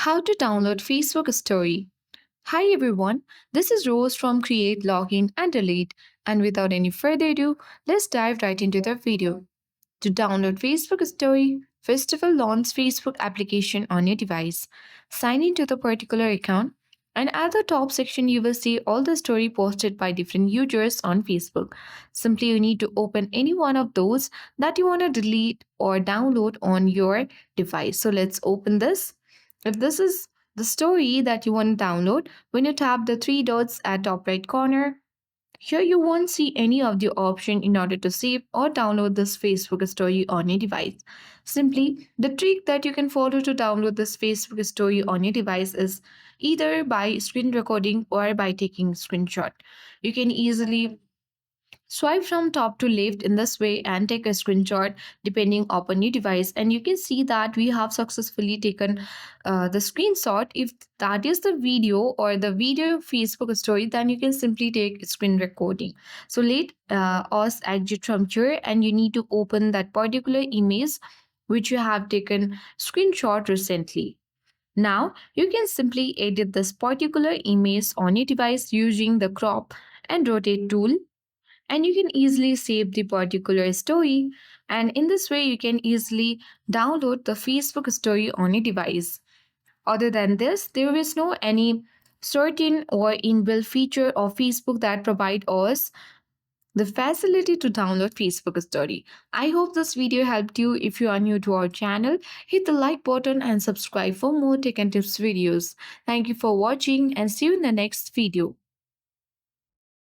How to download Facebook Story. Hi everyone, this is Rose from Create, Login and Delete. And without any further ado, let's dive right into the video. To download Facebook Story, first of all launch Facebook application on your device. Sign into the particular account and at the top section you will see all the story posted by different users on Facebook. Simply you need to open any one of those that you want to delete or download on your device. So let's open this. If this is the story that you want to download, when you tap the three dots at top right corner, here you won't see any of the option in order to save or download this Facebook story on your device. Simply, the trick that you can follow to download this Facebook story on your device is either by screen recording or by taking screenshot. You can easily swipe from top to left in this way and take a screenshot depending upon your device, and you can see that we have successfully taken the screenshot. If that is the video or the video Facebook story, then you can simply take screen recording. So let us exit from here and you need to open that particular image which you have taken screenshot recently. Now you can simply edit this particular image on your device using the crop and rotate tool, and you can easily save the particular story, and in this way you can easily download the Facebook story on your device. Other than this, there is no any certain or inbuilt feature of Facebook that provide us the facility to download Facebook story. I hope this video helped you. If you are new to our channel, hit the like button and subscribe for more tech and tips videos. Thank you for watching and see you in the next video.